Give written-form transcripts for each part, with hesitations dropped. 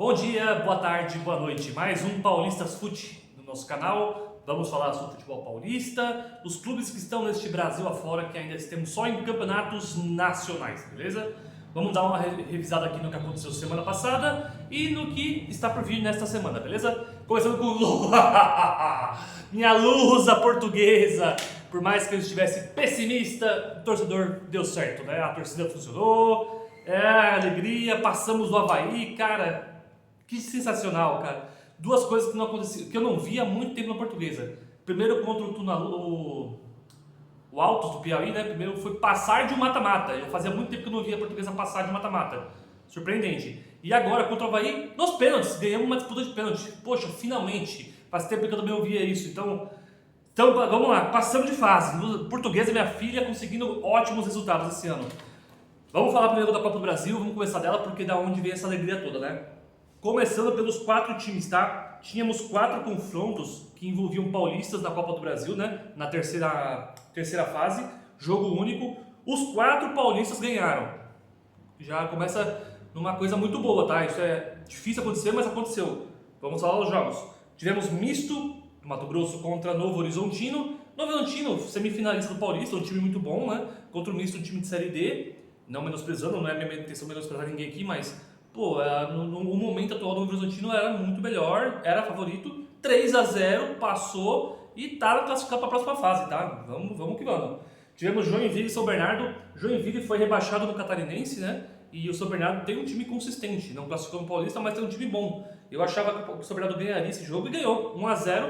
Bom dia, boa tarde, boa noite. Mais um Paulistas Fute no nosso canal. Vamos falar sobre futebol paulista, os clubes que estão neste Brasil afora, que ainda temos só em campeonatos nacionais, beleza? Vamos dar uma revisada aqui no que aconteceu semana passada e no que está por vir nesta semana, beleza? Começando com minha lusa portuguesa. Por mais que eu estivesse pessimista, o torcedor deu certo, né? A torcida funcionou, alegria, passamos do Avaí, cara. Que sensacional, cara. Duas coisas que não aconteciam, que eu não via há muito tempo na Portuguesa. Primeiro contra o Altos do Piauí, né? Primeiro foi passar de um mata-mata. Já fazia muito tempo que eu não via a Portuguesa passar de um mata-mata. Surpreendente. E agora contra o Avaí, nos pênaltis, ganhamos uma disputa de pênalti. Poxa, finalmente. Faz tempo que eu também ouvia isso. Então vamos lá, passamos de fase. Portuguesa, minha filha, conseguindo ótimos resultados esse ano. Vamos falar primeiro da Copa do Brasil, vamos começar dela porque é da onde vem essa alegria toda, né? Começando pelos 4 times, tá? Tínhamos 4 confrontos que envolviam paulistas na Copa do Brasil, né? Na terceira fase, jogo único. Os 4 paulistas ganharam. Já começa numa coisa muito boa, tá? Isso é difícil acontecer, mas aconteceu. Vamos falar dos jogos. Tivemos misto, Mato Grosso contra Novo Horizontino. Novo Horizontino, semifinalista do Paulista, um time muito bom, né? Contra o misto, um time de Série D. Não menosprezando, não é minha intenção menosprezar ninguém aqui, mas... Pô, no momento atual do Novo Horizontino era muito melhor, era favorito, 3-0, passou e tá classificado para a próxima fase, tá? Vamos que vamos. Tivemos Joinville e São Bernardo. Joinville foi rebaixado no Catarinense, né? E o São Bernardo tem um time consistente, não classificou no Paulista, mas tem um time bom. Eu achava que o São Bernardo ganharia esse jogo e ganhou, 1-0,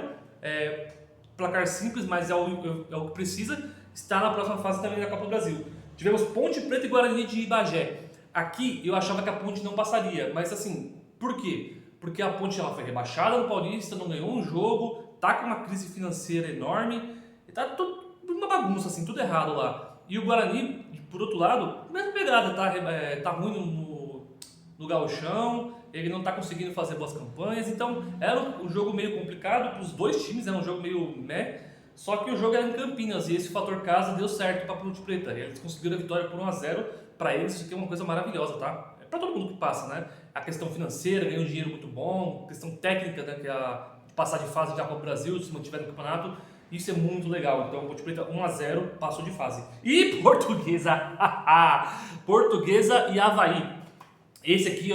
placar simples, mas é o que precisa, está na próxima fase também da Copa do Brasil. Tivemos Ponte Preta e Guarani de Ibagé. Aqui eu achava que a Ponte não passaria, mas assim, por quê? Porque a Ponte ela foi rebaixada no Paulista, não ganhou um jogo, tá com uma crise financeira enorme, e tá tudo uma bagunça, assim, tudo errado lá. E o Guarani, por outro lado, mesma pegada, tá ruim no gauchão, ele não tá conseguindo fazer boas campanhas, então era um jogo meio complicado para os dois times, era um jogo meio só que o jogo era em Campinas e esse fator casa deu certo para a Ponte Preta. Eles conseguiram a vitória por 1-0. Para eles isso aqui é uma coisa maravilhosa, tá? É para todo mundo que passa, né? A questão financeira, ganhar um dinheiro muito bom, questão técnica, né? Que é a passar de fase da Copa do Brasil, se mantiver no campeonato, isso é muito legal. Então, Ponte Preta 1-0, passou de fase. E Portuguesa, Portuguesa e Avaí. Esse aqui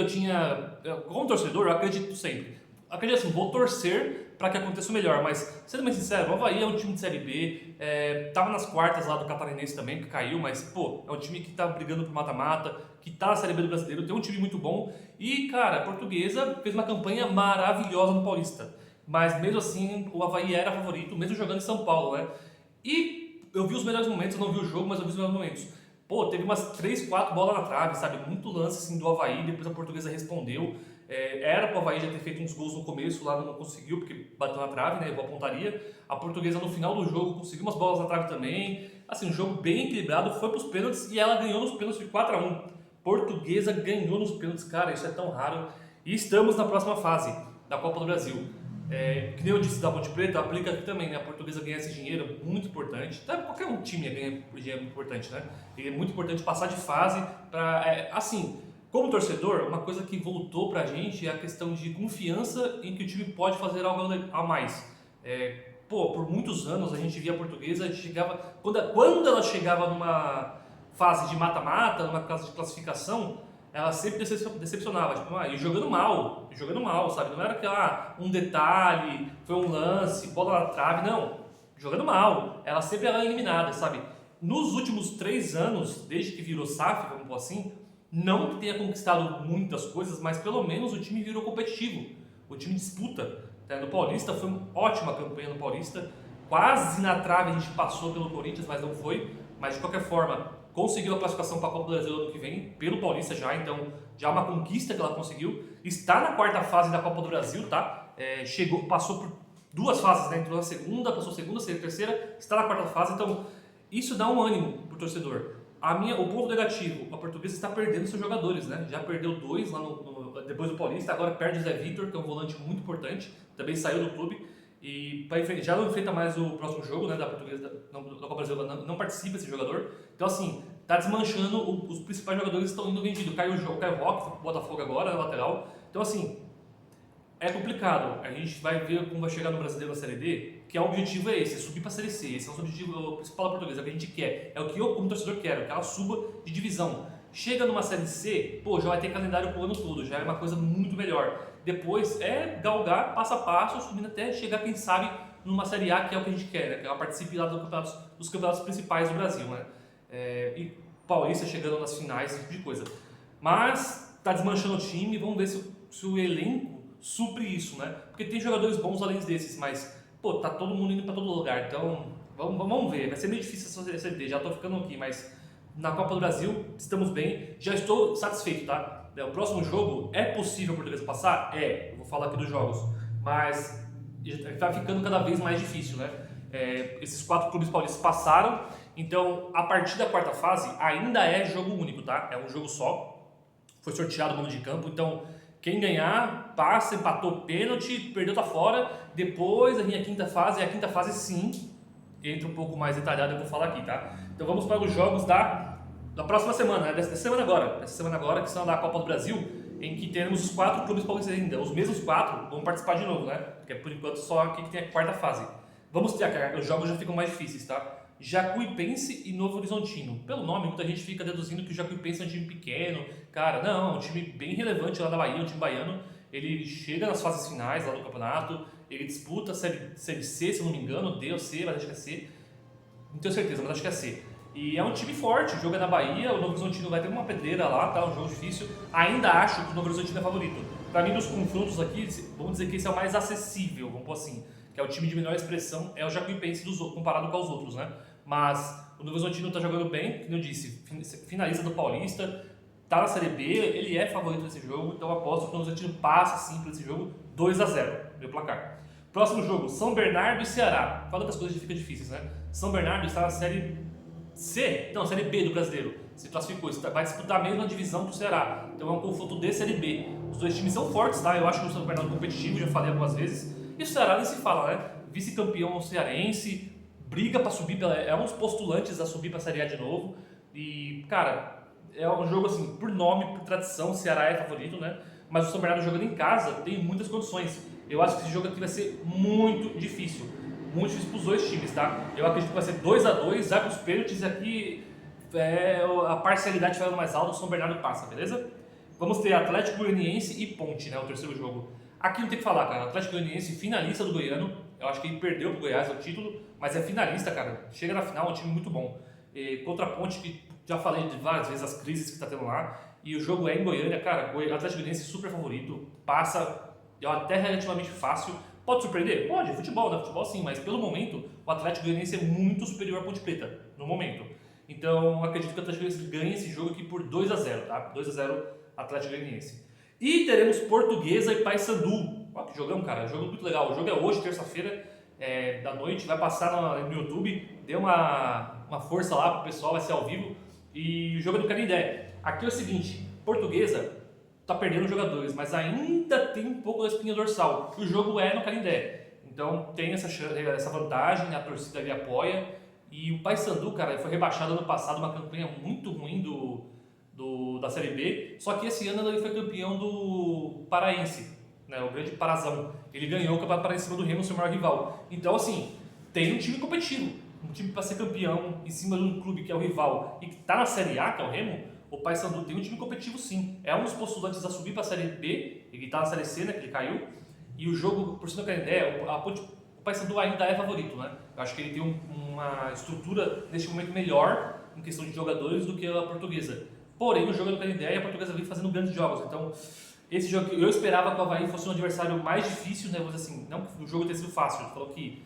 como torcedor, eu acredito sempre. Acredito assim, vou torcer para que aconteça o melhor, mas sendo bem sincero, o Avaí é um time de Série B, tava nas quartas lá do Catarinense também, que caiu, mas pô, é um time que tá brigando pro mata-mata, que tá na Série B do Brasileiro, tem um time muito bom e, cara, a Portuguesa fez uma campanha maravilhosa no Paulista, mas mesmo assim o Avaí era favorito, mesmo jogando em São Paulo, né? E eu vi os melhores momentos, eu não vi o jogo, mas eu vi os melhores momentos. Pô, teve umas 3, 4 bolas na trave, sabe? Muito lance assim do Avaí, depois a Portuguesa respondeu. Era pro Avaí já ter feito uns gols no começo, lá não conseguiu, porque bateu na trave, né? Igual a pontaria. A Portuguesa no final do jogo conseguiu umas bolas na trave também. Assim, um jogo bem equilibrado, foi pros pênaltis e ela ganhou nos pênaltis de 4-1. Portuguesa ganhou nos pênaltis, cara, isso é tão raro. E estamos na próxima fase da Copa do Brasil. Que nem eu disse da Ponte Preta, aplica aqui também, né? A Portuguesa ganha esse dinheiro, muito importante. Qualquer um time ganha dinheiro muito importante, né? E é muito importante passar de fase para, assim, como torcedor, uma coisa que voltou pra gente é a questão de confiança em que o time pode fazer algo a mais. Por muitos anos a gente via a Portuguesa, a gente chegava, quando ela chegava numa fase de mata-mata, numa fase de classificação, ela sempre decepcionava, tipo, e jogando mal, sabe? Não era que um detalhe, foi um lance, bola na trave, não. Jogando mal, ela sempre era eliminada, sabe? Nos últimos 3 anos, desde que virou SAF, vamos pôr assim, não que tenha conquistado muitas coisas, mas pelo menos o time virou competitivo, o time disputa. No Paulista foi uma ótima campanha no Paulista, quase na trave a gente passou pelo Corinthians, mas não foi. Mas de qualquer forma, conseguiu a classificação para a Copa do Brasil ano que vem, pelo Paulista já, então já é uma conquista que ela conseguiu. Está na 4ª fase da Copa do Brasil, tá? Passou por 2 fases, né? Entrou na segunda, passou segunda, terceira, está na 4ª fase, então isso dá um ânimo pro torcedor. O ponto negativo, a Portuguesa está perdendo seus jogadores, né? Já perdeu 2 lá depois do Paulista, agora perde o Zé Vitor, que é um volante muito importante, também saiu do clube e já não enfrenta mais o próximo jogo, né, da Portuguesa, da Copa Brasil, não participa esse jogador. Então assim, tá desmanchando, os principais jogadores estão indo vendidos. Caiu o Roque, Botafogo agora, na lateral. Então assim, É complicado. A gente vai ver como vai chegar no Brasileiro na Série D, que o objetivo é esse, é subir para a Série C. Esse é o objetivo principal da Portuguesa, é o que a gente quer. É o que eu, como torcedor, quero, que ela suba de divisão. Chega numa Série C, pô, já vai ter calendário pro ano todo, já é uma coisa muito melhor. Depois é galgar passo a passo, subindo até chegar, quem sabe, numa Série A, que é o que a gente quer, né? Que ela participe lá dos campeonatos principais do Brasil, né? E Paulista chegando nas finais, esse tipo de coisa. Mas tá desmanchando o time, vamos ver se o elenco supre isso, né? Porque tem jogadores bons além desses, mas, pô, tá todo mundo indo pra todo lugar, então vamos ver. Vai ser meio difícil essa CD, já tô ficando aqui, mas na Copa do Brasil estamos bem, já estou satisfeito, tá? O próximo jogo, é possível a Portuguesa passar? É, eu vou falar aqui dos jogos, mas tá ficando cada vez mais difícil, né? Esses 4 clubes paulistas passaram, então a partir da quarta fase ainda é jogo único, tá? É um jogo só, foi sorteado o mando de campo, então quem ganhar, passa, empatou pênalti, perdeu, tá fora. Depois vem a quinta fase, e a quinta fase sim, entra um pouco mais detalhado, eu vou falar aqui, tá? Então vamos para os jogos da próxima semana, né? Dessa semana agora, que são da Copa do Brasil, em que teremos os 4 clubes paulistas ainda. Os mesmos 4 vão participar de novo, né? Porque por enquanto só aqui que tem a quarta fase. Vamos ter, os jogos já ficam mais difíceis, tá? Jacuipense e Novo Horizontino. Pelo nome, muita gente fica deduzindo que o Jacuipense é um time pequeno. Cara, não, é um time bem relevante lá da Bahia, um time baiano. Ele chega nas fases finais lá do campeonato, ele disputa a série C, se eu não me engano, D ou C, mas acho que é C. Não tenho certeza, mas acho que é C. E é um time forte, o jogo é na Bahia, o Novo Horizontino vai ter uma pedreira lá, tá? Um jogo difícil. Ainda acho que o Novo Horizontino é favorito. Pra mim, dos confrontos aqui, vamos dizer que esse é o mais acessível, vamos pôr assim. Que é o time de menor expressão, é o Jacuipense comparado com os outros, né? Mas o Novo Horizontino tá jogando bem, como eu disse, finalista do Paulista, tá na Série B, ele é favorito nesse jogo, então eu aposto que o Novo Horizontino passa sim por esse jogo, 2-0, meu placar. Próximo jogo, São Bernardo e Ceará. Fala que as coisas ficam difíceis, né? São Bernardo está na Série C, não, Série B do Brasileiro, se classificou, vai disputar a mesma divisão que o Ceará, então é um confronto de Série B. Os dois times são fortes, tá? Eu acho que o São Bernardo é competitivo, já falei algumas vezes, e o Ceará nem se fala, né? Vice-campeão cearense, briga para subir, é um dos postulantes a subir para a Série A de novo, e, cara, é um jogo assim, por nome, por tradição, o Ceará é favorito, né? Mas o São Bernardo jogando em casa tem muitas condições. Eu acho que esse jogo aqui vai ser muito difícil para os dois times, tá? Eu acredito que vai ser 2-2, já que os pênaltis aqui, a parcialidade falando mais alta, o São Bernardo passa, beleza? Vamos ter Atlético Goianiense e Ponte, né? O terceiro jogo. Aqui não tem que falar, cara. Atlético Goianiense, finalista do Goiano. Eu acho que ele perdeu pro Goiás o título, mas é finalista, cara. Chega na final, é um time muito bom. Contra a Ponte, que já falei de várias vezes as crises que tá tendo lá. E o jogo é em Goiânia, cara. O Atlético Goianiense super favorito. Passa até relativamente fácil. Pode surpreender? Pode, futebol, né? Futebol sim, mas pelo momento o Atlético Goianiense é muito superior à Ponte Preta, no momento. Então acredito que o Atlético Goianiense ganhe esse jogo aqui por 2-0, tá? 2-0 Atlético Goianiense. E teremos Portuguesa e Paysandu. Ó, que jogão, cara. Jogo muito legal. O jogo é hoje, terça-feira, da noite. Vai passar no YouTube. Dê uma força lá pro pessoal, vai ser ao vivo. E o jogo é do Canindé. Aqui é o seguinte, Portuguesa tá perdendo jogadores, mas ainda tem um pouco da espinha dorsal. O jogo é no Canindé. Então tem essa vantagem, a torcida ali apoia. E o Paysandu, cara, foi rebaixado ano passado, uma campanha muito ruim da Série B. Só que esse ano ele foi campeão do Paraense, né, o grande Parazão. Ele ganhou o Campeonato Paraense em cima do Remo, seu maior rival. Então, assim, tem um time competitivo. Um time para ser campeão em cima de um clube que é o rival e que está na Série A, que é o Remo. O Paysandu tem um time competitivo sim. É um dos postulantes a subir para a Série B, ele está na Série C, né, que ele caiu. E o jogo, por cima do Canindé, o Paysandu ainda é favorito, né? Eu acho que ele tem uma estrutura, neste momento, melhor em questão de jogadores do que a Portuguesa. Porém, o jogo é do Canindé e a Portuguesa vem fazendo grandes jogos. Então, esse jogo, eu esperava que o Avaí fosse um adversário mais difícil, né? Vamos dizer assim, não que o jogo tenha sido fácil. Ele falou que,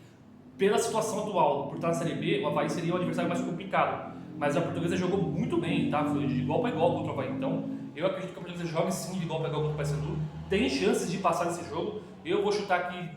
pela situação atual, por estar na Série B, o Avaí seria um adversário mais complicado. Mas a Portuguesa jogou muito bem, tá? Foi de igual para igual contra o Avaí. Então, eu acredito que a Portuguesa jogue sim de igual para igual contra o Paysandu. Tem chances de passar nesse jogo. Eu vou chutar aqui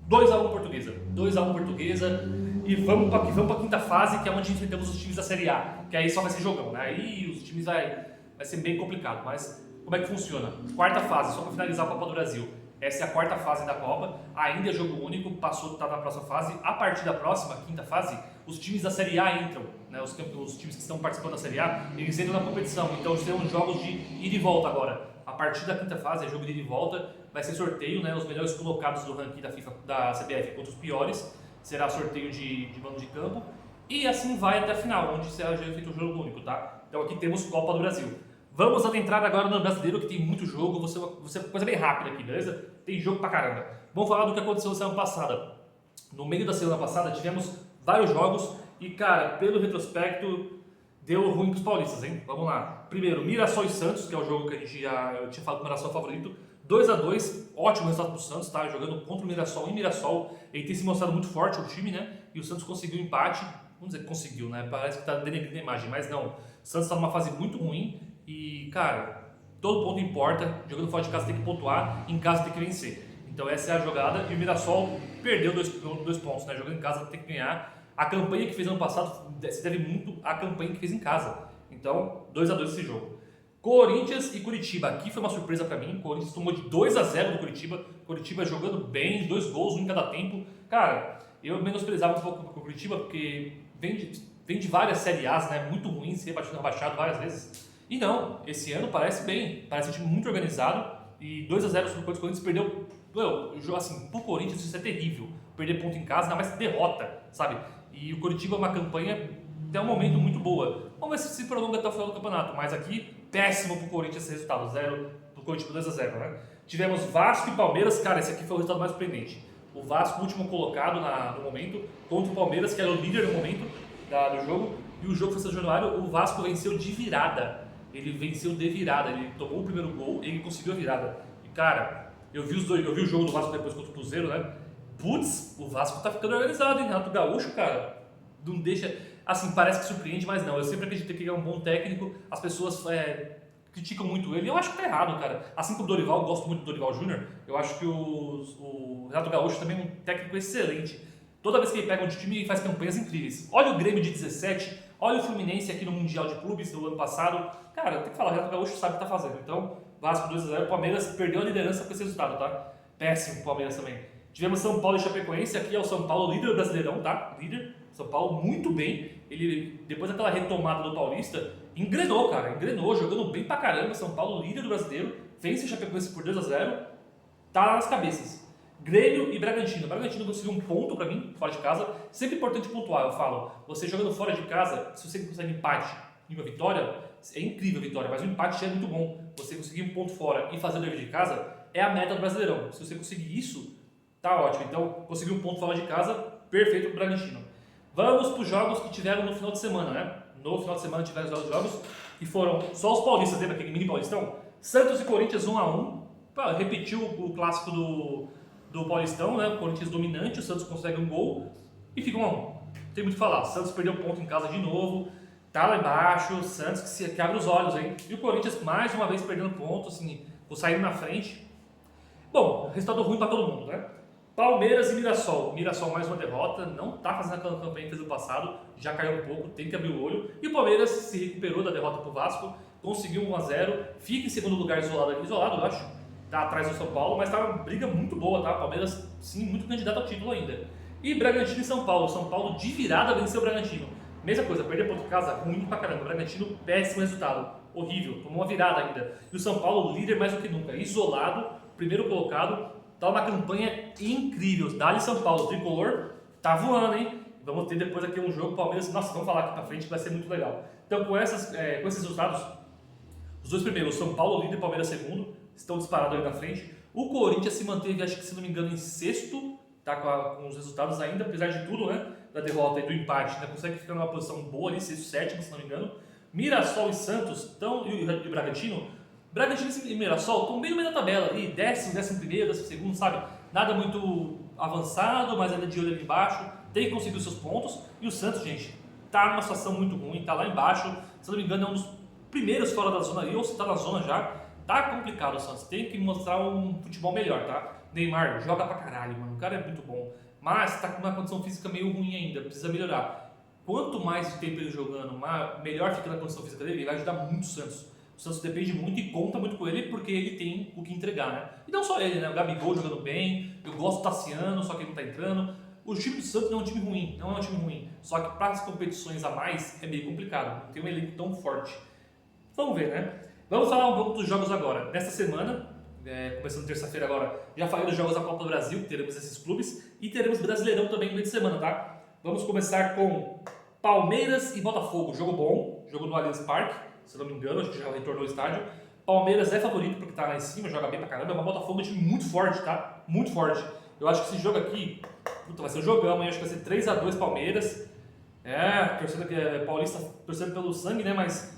2-1 Portuguesa. 2-1 Portuguesa. E vamos para a quinta fase, que é onde enfrentamos os times da Série A. Que aí só vai ser jogão, né? Aí os times vai ser bem complicado. Mas como é que funciona? Quarta fase, só para finalizar a Copa do Brasil. Essa é a quarta fase da Copa, ainda é jogo único, passou, está na próxima fase. A partir da próxima, quinta fase, os times da Série A entram, né? Os times que estão participando da Série A, eles entram na competição. Então serão jogos de ida e volta agora. a partir da quinta fase, é jogo de ida e volta, vai ser sorteio, né? Os melhores colocados do ranking da FIFA, da CBF contra os piores, será sorteio de mando de campo, e assim vai até a final, onde será feito um jogo único, tá? Então aqui temos Copa do Brasil. Vamos adentrar agora no brasileiro, que tem muito jogo, você coisa bem rápida aqui, beleza? Tem jogo pra caramba. Vamos falar do que aconteceu na semana passada. No meio da semana passada tivemos vários jogos e, cara, pelo retrospecto, deu ruim pros paulistas, hein? Vamos lá. Primeiro, Mirassol e Santos, que é o jogo que eu tinha falado que o Mirassol favorito. 2-2, ótimo resultado pro Santos, tá? Jogando contra o Mirassol em Mirassol. Ele tem se mostrado muito forte, o time, né? E o Santos conseguiu um empate. Vamos dizer que conseguiu, né? Parece que tá denegrindo a imagem, mas não. O Santos tá numa fase muito ruim e, cara, todo ponto importa. Jogando fora de casa tem que pontuar, em casa tem que vencer. Então essa é a jogada e o Mirassol perdeu dois pontos, né? Jogando em casa tem que ganhar. A campanha que fez ano passado se deve muito à campanha que fez em casa. Então, 2-2 esse jogo. Corinthians e Curitiba. Aqui foi uma surpresa pra mim. O Corinthians tomou de 2-0 do Curitiba. Curitiba jogando bem, 2 gols, um em cada tempo. Cara, eu menosprezava um pouco o Curitiba porque vem de várias Série A's, né? Muito ruim, ser rebaixado várias vezes. E não, esse ano parece bem. Parece um time muito organizado. E 2-0 sobre o Corinthians perdeu. Assim, pro Corinthians isso é terrível. Perder ponto em casa, ainda mais derrota, sabe? E o Coritiba é uma campanha até um momento muito boa. Vamos ver se prolonga até o final do campeonato. Mas aqui, péssimo pro Corinthians esse resultado. 0 pro Coritiba 2-0, né? Tivemos Vasco e Palmeiras. Cara, esse aqui foi o resultado mais surpreendente. O Vasco, último colocado no momento, contra o Palmeiras, que era o líder no momento do jogo. E o jogo foi São Januário, o Vasco venceu de virada. Ele venceu de virada. Ele tomou o primeiro gol e ele conseguiu a virada. E, cara, eu vi o jogo do Vasco depois contra o Cruzeiro, né? Putz, o Vasco tá ficando organizado, hein? Renato Gaúcho, cara, não deixa... Assim, parece que surpreende, mas não. Eu sempre acreditei que ele é um bom técnico. As pessoas criticam muito ele. Eu acho que tá errado, cara. Assim como o Dorival, eu gosto muito do Dorival Júnior. Eu acho que o Renato Gaúcho também é um técnico excelente. Toda vez que ele pega um time, ele faz campanhas incríveis. Olha o Grêmio de 17, olha o Fluminense aqui no Mundial de Clubes do ano passado. Cara, tem que falar, o Renato Gaúcho sabe o que tá fazendo. Então, Vasco 2-0, Palmeiras perdeu a liderança com esse resultado, tá? Péssimo o Palmeiras também. Tivemos São Paulo e Chapecoense, aqui é o São Paulo líder do Brasileirão, tá? Líder, São Paulo muito bem. Ele, depois daquela retomada do Paulista, engrenou, cara. Engrenou, jogando bem pra caramba. São Paulo líder do Brasileiro, vence o Chapecoense por 2-0, tá lá nas cabeças. Grêmio e Bragantino. O Bragantino conseguiu um ponto pra mim, fora de casa. Sempre importante pontuar, eu falo. Você jogando fora de casa, se você consegue empate e uma vitória, é incrível a vitória, mas o empate já é muito bom. Você conseguir um ponto fora e fazer o dever de casa é a meta do Brasileirão. Se você conseguir isso, tá ótimo. Então, conseguir um ponto fora de casa, perfeito pro Bragantino. Vamos para os jogos que tiveram no final de semana, né? No final de semana tiveram os jogos que foram só os paulistas, lembra aquele mini paulistão? Santos e Corinthians 1-1. Repetiu o clássico do Paulistão, né? O Corinthians dominante, o Santos consegue um gol e fica 1-1. Não tem muito o que falar. O Santos perdeu ponto em casa de novo, tá lá embaixo, o Santos que abre os olhos, hein? E o Corinthians mais uma vez perdendo ponto, assim, saindo na frente. Bom, resultado ruim para todo mundo, né? Palmeiras e Mirassol. Mirassol mais uma derrota, não tá fazendo aquela campanha que fez no passado, já caiu um pouco, tem que abrir o olho. E o Palmeiras se recuperou da derrota pro Vasco, conseguiu 1-0, fica em segundo lugar isolado, eu acho, tá atrás do São Paulo, mas tá uma briga muito boa, tá? Palmeiras, sim, muito candidato ao título ainda. E Bragantino e São Paulo. São Paulo de virada venceu o Bragantino. Mesma coisa, perder ponto de casa, ruim pra caramba. O Bragantino, péssimo resultado, horrível, tomou uma virada ainda. E o São Paulo, líder mais do que nunca, isolado, primeiro colocado. Tá uma campanha incrível. Dali São Paulo, tricolor, tá voando, hein? Vamos ter depois aqui um jogo Palmeiras. Nossa, vamos falar aqui pra frente que vai ser muito legal. Então, com esses resultados, os dois primeiros, São Paulo líder e Palmeiras segundo, estão disparados ali na frente. O Corinthians se manteve, acho que se não me engano, em sexto, tá com os resultados ainda, apesar de tudo, né? Da derrota e do empate, ainda consegue ficar numa posição boa ali, sexto, sétimo, se não me engano. Mirassol e Santos e Bragantino. Bragantino e Mirassol estão bem no meio da tabela ali, décimo primeiro, 12º, sabe? Nada muito avançado, mas ainda de olho ali embaixo, tem que conseguir os seus pontos. E o Santos, gente, tá numa situação muito ruim, tá lá embaixo, se não me engano é um dos primeiros fora da zona ali, ou se tá na zona já, tá complicado o Santos, tem que mostrar um futebol melhor, tá? Neymar joga pra caralho, mano, o cara é muito bom, mas tá com uma condição física meio ruim ainda, precisa melhorar. Quanto mais tempo ele jogando, melhor fica na condição física dele, ele vai ajudar muito o Santos. O Santos depende muito e conta muito com ele porque ele tem o que entregar, né? E não só ele, né? O Gabigol jogando bem, eu gosto do Tassiano, só que ele não tá entrando. O time do Santos não é um time ruim, não é um time ruim. Só que para as competições a mais é meio complicado, não tem um elenco tão forte. Vamos ver, né? Vamos falar um pouco dos jogos agora. Nesta semana, começando terça-feira agora, já falei dos jogos da Copa do Brasil, teremos esses clubes, e teremos Brasileirão também no meio de semana, tá? Vamos começar com Palmeiras e Botafogo, jogo bom, jogo no Allianz Parque, se não me engano, acho que já retornou ao estádio. Palmeiras é favorito porque tá lá em cima, joga bem pra caramba, mas Botafogo é um time muito forte, tá? Muito forte. Eu acho que esse jogo aqui, vai ser um jogão, amanhã acho que vai ser 3-2 Palmeiras. Torcendo que é paulista, torcendo pelo sangue, né? Mas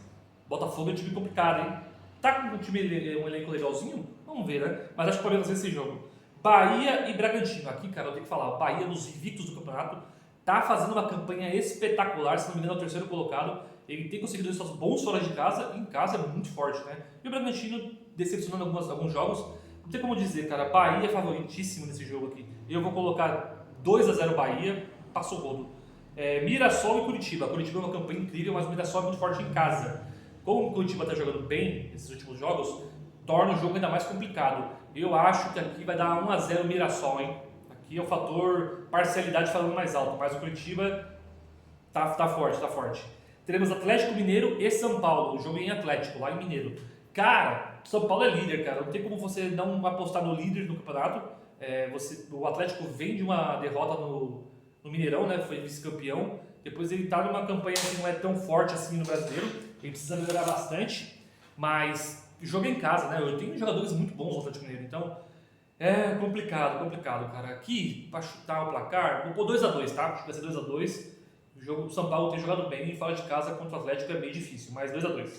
Botafogo é um time complicado, hein? Tá com um elenco legalzinho? Vamos ver, né? Mas acho que o Palmeiras vai esse jogo. Bahia e Bragantino. Aqui, cara, eu tenho que falar. O Bahia, nos invictos do campeonato, tá fazendo uma campanha espetacular. Se não me engano, é o terceiro colocado. Ele tem conseguido resultados bons fora de casa. E em casa é muito forte, né? E o Bragantino decepcionando alguns jogos. Não tem como dizer, cara. Bahia é favoritíssimo nesse jogo aqui. Eu vou colocar 2-0 Bahia. Passou o rodo. Mirassol e Curitiba. Curitiba é uma campanha incrível, mas o Mirassol é muito forte em casa. Como o Curitiba está jogando bem nesses últimos jogos, torna o jogo ainda mais complicado. Eu acho que aqui vai dar 1-0 Mirassol, hein? Aqui é o fator parcialidade falando mais alto, mas o Curitiba tá forte, tá forte. Teremos Atlético Mineiro e São Paulo, o jogo em Atlético, lá em Mineiro. Cara, São Paulo é líder, cara. Não tem como você não apostar no líder do campeonato. O Atlético vem de uma derrota no Mineirão, né? Foi vice-campeão. Depois ele tá numa campanha que não é tão forte assim no Brasileiro. Ele precisa melhorar bastante. Mas jogo em casa, né? Eu tenho jogadores muito bons no Atlético Mineiro, então é complicado, cara. Aqui, pra chutar o placar, vou pôr 2-2, tá? Acho que vai ser 2-2. O jogo do São Paulo tem jogado bem e fora de casa contra o Atlético é bem difícil, mas 2-2.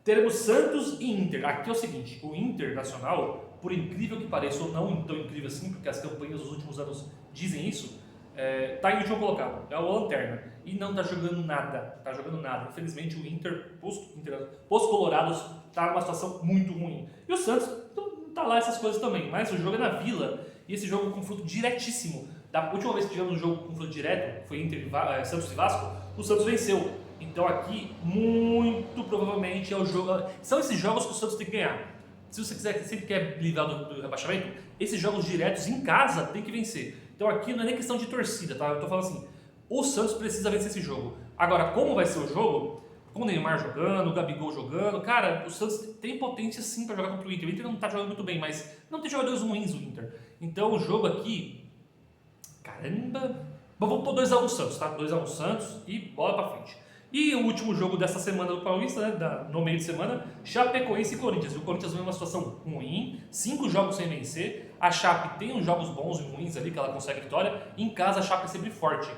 Teremos Santos e Inter. Aqui é o seguinte, o Internacional, por incrível que pareça, ou não tão incrível assim, porque as campanhas dos últimos anos dizem isso, tá em último colocado, é o Lanterna, e não tá jogando nada, Infelizmente o Inter, post-Colorados, tá numa situação muito ruim. E o Santos não tá lá essas coisas também, mas o jogo é na Vila, e esse jogo é um confronto diretíssimo. Da última vez que tivemos um jogo com confronto direto, foi Santos e Vasco, o Santos venceu. Então aqui, muito provavelmente, é o jogo. São esses jogos que o Santos tem que ganhar. Se você sempre quer livrar do rebaixamento, esses jogos diretos em casa tem que vencer. Então aqui não é nem questão de torcida, tá? Eu tô falando assim, o Santos precisa vencer esse jogo. Agora, como vai ser o jogo? Com o Neymar jogando, o Gabigol jogando, cara, o Santos tem potência sim para jogar contra o Inter. O Inter não tá jogando muito bem, mas não tem jogadores ruins o Inter. Então o jogo aqui, caramba, vamos pôr 2-1 Santos, tá? 2-1 Santos e bola pra frente. E o último jogo dessa semana do Paulista, né, no meio de semana, Chapecoense e Corinthians. O Corinthians vem numa situação ruim, 5 jogos sem vencer. A Chape tem uns jogos bons e ruins ali, que ela consegue vitória. Em casa, a Chape é sempre forte.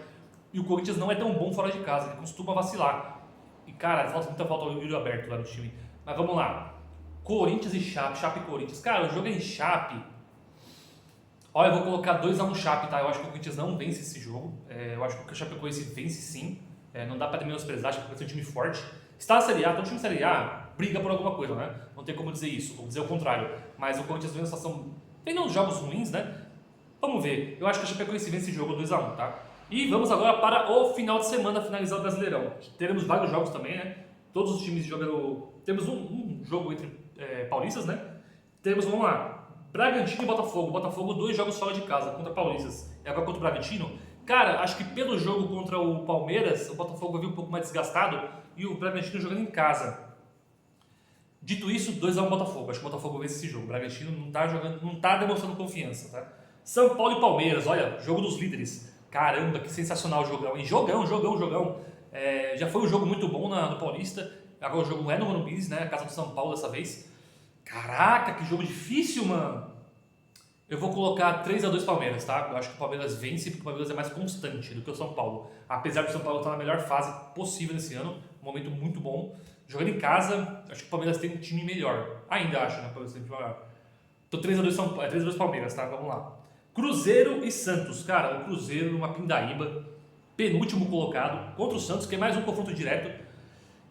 E o Corinthians não é tão bom fora de casa, ele costuma vacilar. E cara, muita falta ao Yuri aberto lá no time. Mas vamos lá. Corinthians e Chape e Corinthians. Cara, o jogo é em Chape. Olha, eu vou colocar 2-1 Chape, tá? Eu acho que o Corinthians não vence esse jogo. Eu acho que o Chapecoense vence sim. Não dá pra menosprezar, acho que vai ser um time forte. Está na Série A, todo time de Série A briga por alguma coisa, né? Não tem como dizer isso, vou dizer o contrário. Mas o Corinthians vem numa situação, tem uns jogos ruins, né? Vamos ver. Eu acho que o Chapecoense vence esse jogo 2-1, tá? E vamos agora para o final de semana, finalizar o Brasileirão. Teremos vários jogos também, né? Todos os times jogando... Temos um jogo entre paulistas, né? Vamos lá, Bragantino e Botafogo. Botafogo, 2 jogos fora de casa contra paulistas. E agora contra o Bragantino. Cara, acho que pelo jogo contra o Palmeiras, o Botafogo vai vir um pouco mais desgastado e o Bragantino jogando em casa. Dito isso, 2-1 Botafogo. Acho que o Botafogo vence esse jogo. O Bragantino não tá demonstrando confiança, tá? São Paulo e Palmeiras, olha, jogo dos líderes. Caramba, que sensacional o jogão, hein? Jogão. Já foi um jogo muito bom no Paulista. Agora o jogo é no Morumbi, né? A casa do São Paulo dessa vez. Caraca, que jogo difícil, mano. Eu vou colocar 3-2 Palmeiras, tá? Eu acho que o Palmeiras vence porque o Palmeiras é mais constante do que o São Paulo. Apesar do São Paulo estar na melhor fase possível nesse ano, um momento muito bom. Jogando em casa, acho que o Palmeiras tem um time melhor. Ainda acho, né? O Palmeiras tem um time melhor. Então 3-2 Palmeiras, tá? Vamos lá. Cruzeiro e Santos. Cara, o Cruzeiro numa pindaíba, penúltimo colocado, contra o Santos, que é mais um confronto direto.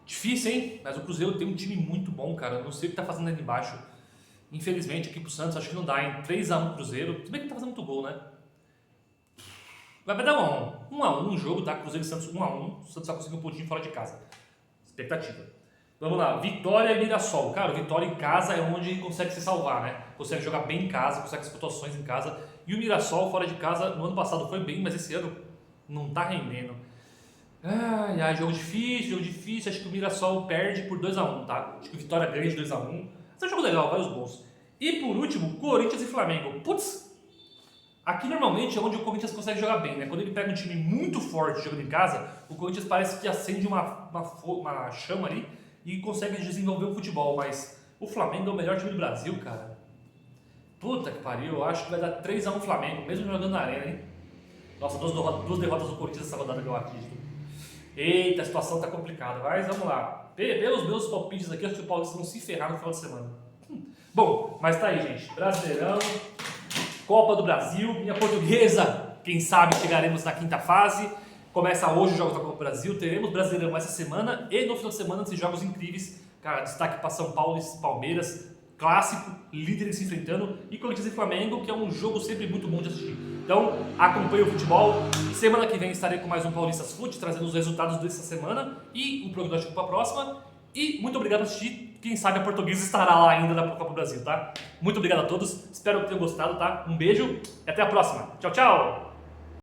Difícil, hein? Mas o Cruzeiro tem um time muito bom, cara. Eu não sei o que tá fazendo ali embaixo. Infelizmente, aqui pro Santos, acho que não dá, hein? 3-1 Cruzeiro. Se bem que tá fazendo muito gol, né? Vai dar 1-1. 1-1 o jogo, tá? Cruzeiro e Santos 1-1. O Santos vai conseguir um pontinho fora de casa. Expectativa. Vamos lá. Vitória e Mirassol. Cara, o Vitória em casa é onde consegue se salvar, né? Consegue jogar bem em casa, consegue as pontuações em casa. E o Mirassol fora de casa, no ano passado foi bem, mas esse ano não tá rendendo. Ai, ai, jogo difícil, jogo difícil. Acho que o Mirassol perde por 2x1, tá? Acho que o Vitória ganha de 2x1. Esse é um jogo legal, vários gols. E por último, Corinthians e Flamengo. Putz, aqui normalmente é onde o Corinthians consegue jogar bem, né? Quando ele pega um time muito forte jogando em casa, o Corinthians parece que acende uma chama ali e consegue desenvolver o futebol. Mas o Flamengo é o melhor time do Brasil, cara. Puta que pariu, eu acho que vai dar 3x1 Flamengo, mesmo jogando na arena, hein? Nossa, duas derrotas do Corinthians nessa rodada que eu acredito. Eita, a situação tá complicada, mas vamos lá. Pelos meus palpites aqui, acho que o Paulista vão se ferrar no final de semana. Bom, mas tá aí, gente. Brasileirão, Copa do Brasil, minha portuguesa. Quem sabe chegaremos na quinta fase. Começa hoje os Jogos da Copa do Brasil. Teremos Brasileirão essa semana e no final de semana esses jogos incríveis. Cara, destaque para São Paulo e Palmeiras. Clássico, líderes se enfrentando. E Corinthians e Flamengo, que é um jogo sempre muito bom de assistir. Então, acompanhe o futebol. Semana que vem estarei com mais um Paulistas Fute, trazendo os resultados dessa semana e um prognóstico para a próxima. E muito obrigado por assistir. Quem sabe a Portuguesa estará lá ainda na Copa do Brasil, tá? Muito obrigado a todos. Espero que tenham gostado, tá? Um beijo e até a próxima. Tchau, tchau!